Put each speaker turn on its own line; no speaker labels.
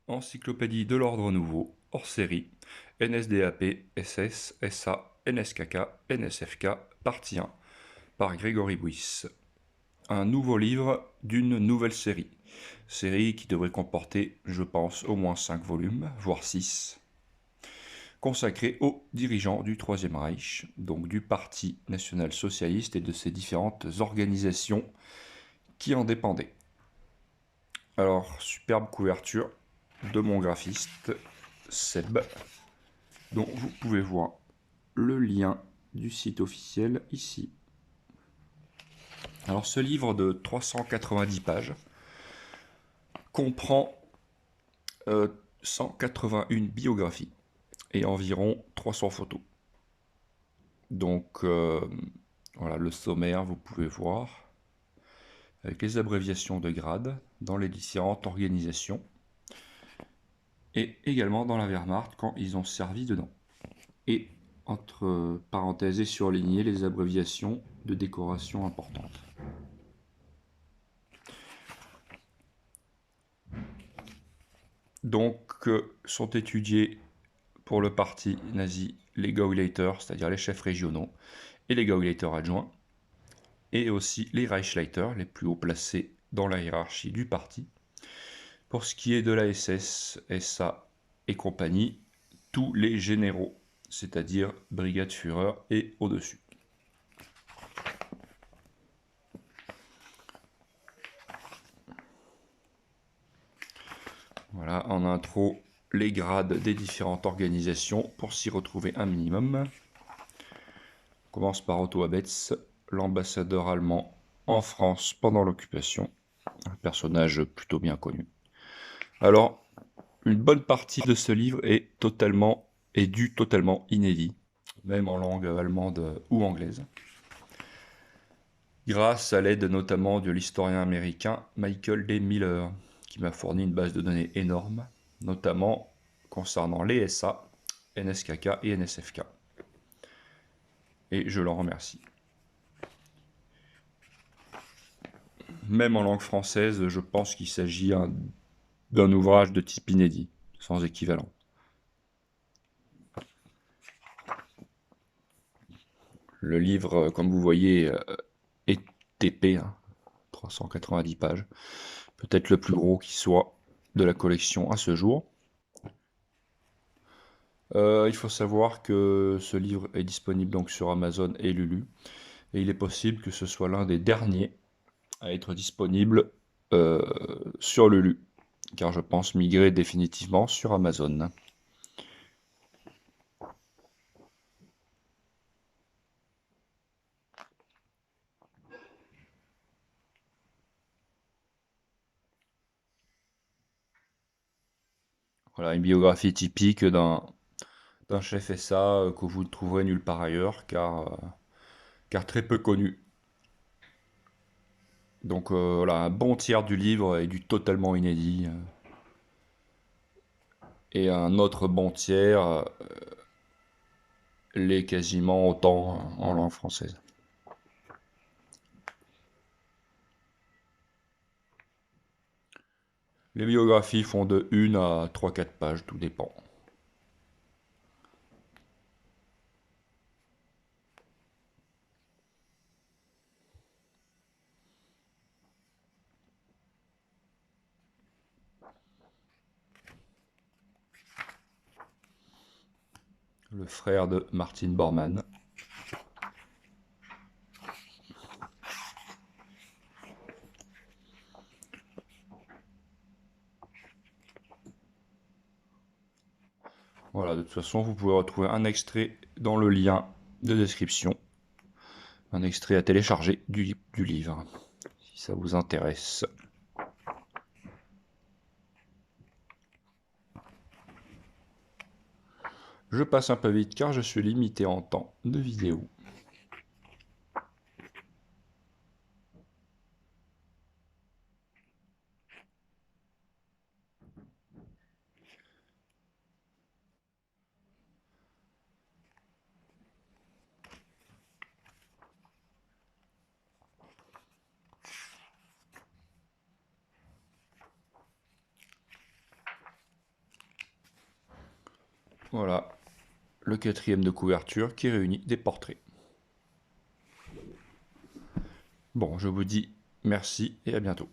Encyclopédie de l'Ordre Nouveau, hors série, NSDAP, SS, SA, NSKK, NSFK, partie 1, par Grégory Buis. Un nouveau livre d'une nouvelle série. Série qui devrait comporter, je pense, au moins 5 volumes, voire 6, consacrée aux dirigeants du Troisième Reich, donc du Parti national-socialiste et de ses différentes organisations qui en dépendaient. Alors, superbe couverture de mon graphiste, Seb, dont vous pouvez voir le lien du site officiel ici. Alors, ce livre de 390 pages comprend 181 biographies et environ 300 photos. Donc, voilà le sommaire, vous pouvez voir, avec les abréviations de grades dans les différentes organisations, et également dans la Wehrmacht quand ils ont servi dedans. Et entre parenthèses et surlignées, les abréviations de décoration importantes. Donc, sont étudiés pour le parti nazi les Gauleiter, c'est-à-dire les chefs régionaux, et les Gauleiter adjoints, et aussi les Reichsleiter, les plus haut placés dans la hiérarchie du parti. Pour ce qui est de la SS, SA et compagnie, tous les généraux, c'est-à-dire brigade Führer et au-dessus. Voilà, en intro, les grades des différentes organisations pour s'y retrouver un minimum. On commence par Otto Abetz, l'ambassadeur allemand en France pendant l'occupation, un personnage plutôt bien connu. Alors, une bonne partie de ce livre est totalement inédit, même en langue allemande ou anglaise, grâce à l'aide notamment de l'historien américain Michael D. Miller, qui m'a fourni une base de données énorme, notamment concernant les SA, NSKK et NSFK. Et je l'en remercie. Même en langue française, je pense qu'il s'agit d'un ouvrage de type inédit, sans équivalent. Le livre, comme vous voyez, est épais, hein, 390 pages, peut-être le plus gros qui soit de la collection à ce jour. Il faut savoir que ce livre est disponible donc sur Amazon et Lulu, et il est possible que ce soit l'un des derniers à être disponible sur Lulu, car je pense migrer définitivement sur Amazon. Voilà, une biographie typique d'un chef SA que vous ne trouverez nulle part ailleurs, car très peu connu. Donc voilà, un bon tiers du livre est du totalement inédit, et un autre bon tiers l'est quasiment autant en langue française. Les biographies font de 1 à 3-4 pages, tout dépend. Le frère de Martin Bormann. Voilà, de toute façon, vous pouvez retrouver un extrait dans le lien de description. Un extrait à télécharger du livre, si ça vous intéresse. Je passe un peu vite car je suis limité en temps de vidéo. Voilà, le quatrième de couverture qui réunit des portraits. Bon, je vous dis merci et à bientôt.